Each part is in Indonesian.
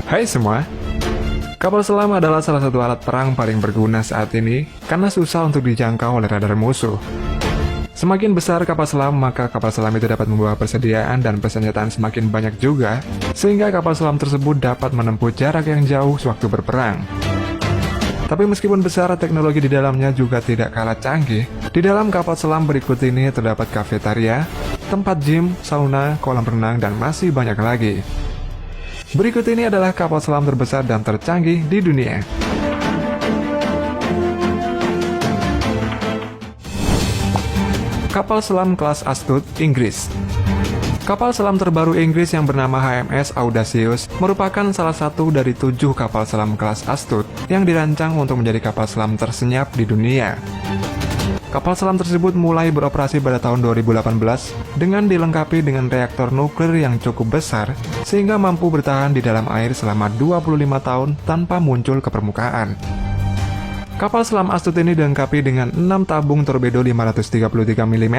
Hai semua, kapal selam adalah salah satu alat perang paling berguna saat ini karena susah untuk dijangkau oleh radar musuh. Semakin besar kapal selam, maka kapal selam itu dapat membawa persediaan dan persenjataan semakin banyak juga, sehingga kapal selam tersebut dapat menempuh jarak yang jauh sewaktu berperang. Tapi meskipun besar, teknologi di dalamnya juga tidak kalah canggih. Di dalam kapal selam berikut ini terdapat kafetaria, tempat gym, sauna, kolam renang, dan masih banyak lagi. Berikut ini adalah kapal selam terbesar dan tercanggih di dunia. Kapal selam kelas Astute, Inggris. Kapal selam terbaru Inggris yang bernama HMS Audacious merupakan salah satu dari 7 kapal selam kelas Astute yang dirancang untuk menjadi kapal selam tersenyap di dunia. Kapal selam tersebut mulai beroperasi pada tahun 2018 dengan dilengkapi dengan reaktor nuklir yang cukup besar sehingga mampu bertahan di dalam air selama 25 tahun tanpa muncul ke permukaan. Kapal selam Astute ini dilengkapi dengan 6 tabung torpedo 533 mm.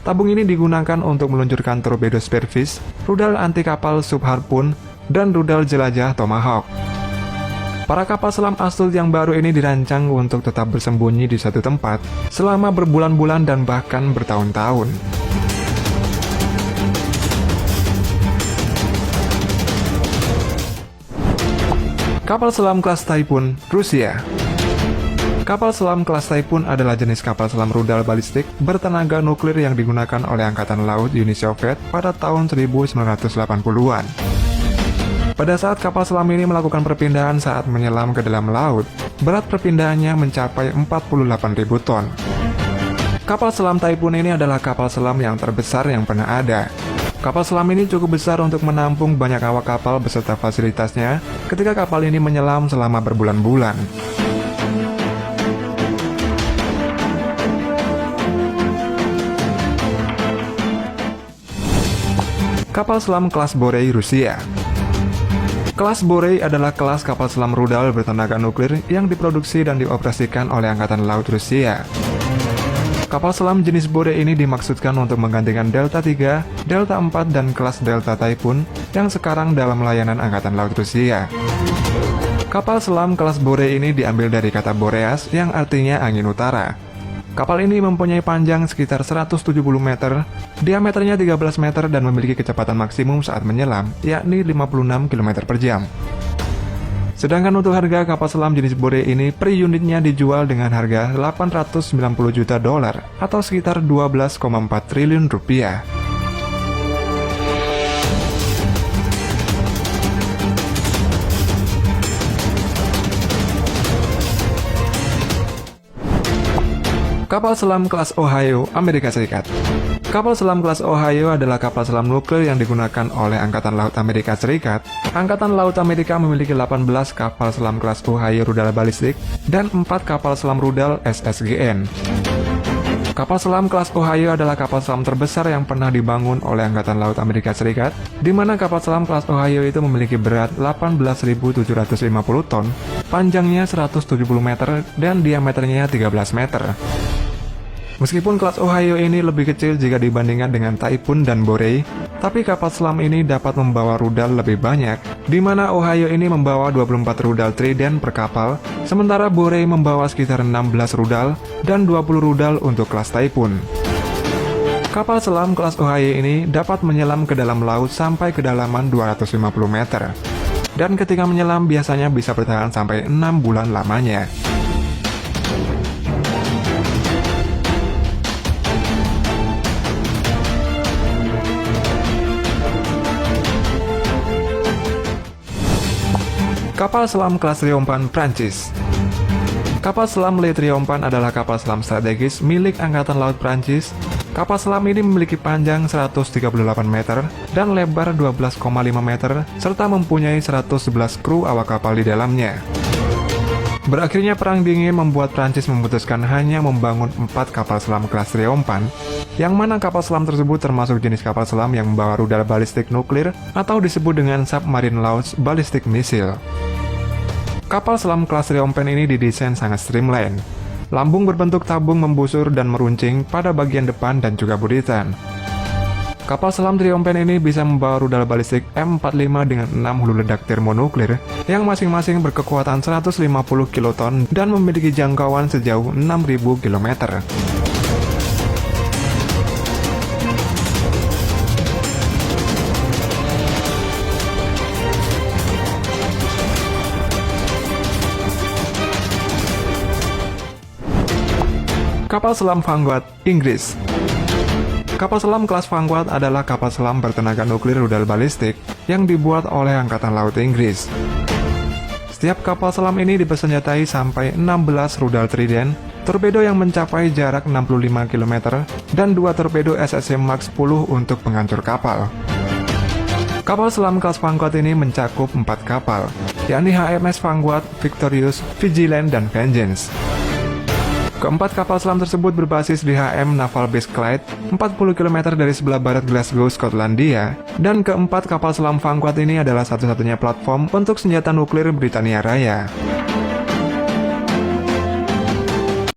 Tabung ini digunakan untuk meluncurkan torpedo Spearfish, rudal anti kapal subharpun, dan rudal jelajah Tomahawk. Para kapal selam Astute yang baru ini dirancang untuk tetap bersembunyi di satu tempat selama berbulan-bulan dan bahkan bertahun-tahun. Kapal selam kelas Typhoon, Rusia. Kapal selam kelas Typhoon adalah jenis kapal selam rudal balistik bertenaga nuklir yang digunakan oleh Angkatan Laut Uni Soviet pada tahun 1980-an. Pada saat kapal selam ini melakukan perpindahan saat menyelam ke dalam laut, berat perpindahannya mencapai 48.000 ton. Kapal selam Typhoon ini adalah kapal selam yang terbesar yang pernah ada. Kapal selam ini cukup besar untuk menampung banyak awak kapal beserta fasilitasnya ketika kapal ini menyelam selama berbulan-bulan. Kapal selam kelas Borei, Rusia. Kelas Borei adalah kelas kapal selam rudal bertenaga nuklir yang diproduksi dan dioperasikan oleh Angkatan Laut Rusia. Kapal selam jenis Borei ini dimaksudkan untuk menggantikan Delta III, Delta IV, dan kelas Delta Typhoon yang sekarang dalam layanan Angkatan Laut Rusia. Kapal selam kelas Borei ini diambil dari kata Boreas yang artinya angin utara. Kapal ini mempunyai panjang sekitar 170 meter, diameternya 13 meter dan memiliki kecepatan maksimum saat menyelam, yakni 56 km per jam. Sedangkan untuk harga kapal selam jenis Borei ini per unitnya dijual dengan harga $890 juta atau sekitar 12,4 triliun rupiah. Kapal selam kelas Ohio, Amerika Serikat. Kapal selam kelas Ohio adalah kapal selam nuklir yang digunakan oleh Angkatan Laut Amerika Serikat. Angkatan Laut Amerika memiliki 18 kapal selam kelas Ohio rudal balistik dan 4 kapal selam rudal SSGN. Kapal selam kelas Ohio adalah kapal selam terbesar yang pernah dibangun oleh Angkatan Laut Amerika Serikat, di mana kapal selam kelas Ohio itu memiliki berat 18.750 ton, panjangnya 170 meter, dan diameternya 13 meter. Meskipun kelas Ohio ini lebih kecil jika dibandingkan dengan Typhoon dan Borei, tapi kapal selam ini dapat membawa rudal lebih banyak, di mana Ohio ini membawa 24 rudal Trident per kapal, sementara Borei membawa sekitar 16 rudal dan 20 rudal untuk kelas Typhoon. Kapal selam kelas Ohio ini dapat menyelam ke dalam laut sampai kedalaman 250 meter, dan ketika menyelam biasanya bisa bertahan sampai 6 bulan lamanya. Kapal selam kelas Triomphant, Prancis. Kapal selam Le Triomphant adalah kapal selam strategis milik Angkatan Laut Prancis. Kapal selam ini memiliki panjang 138 meter dan lebar 12,5 meter, serta mempunyai 111 kru awak kapal di dalamnya. Berakhirnya Perang Dingin membuat Prancis memutuskan hanya membangun 4 kapal selam kelas Triomphant, yang mana kapal selam tersebut termasuk jenis kapal selam yang membawa rudal balistik nuklir atau disebut dengan Submarine Launched Ballistic Missile. Kapal selam kelas Triomphant ini didesain sangat streamline. Lambung berbentuk tabung membusur dan meruncing pada bagian depan dan juga buritan. Kapal selam Triompen ini bisa membawa rudal balistik M45 dengan 6 hulu ledak termonuklir yang masing-masing berkekuatan 150 kiloton dan memiliki jangkauan sejauh 6.000 km. Kapal selam Vanguard, Inggris. Kapal selam kelas Vanguard adalah kapal selam bertenaga nuklir rudal balistik yang dibuat oleh Angkatan Laut Inggris. Setiap kapal selam ini dipersenjatai sampai 16 rudal Trident, torpedo yang mencapai jarak 65 km, dan 2 torpedo SSC Mark 10 untuk penghancur kapal. Kapal selam kelas Vanguard ini mencakup 4 kapal, yakni HMS Vanguard, Victorious, Vigilant, dan Vengeance. Keempat kapal selam tersebut berbasis di HM Naval Base Clyde, 40 km dari sebelah barat Glasgow, Skotlandia, dan keempat kapal selam Vanguard ini adalah satu-satunya platform untuk senjata nuklir Britania Raya.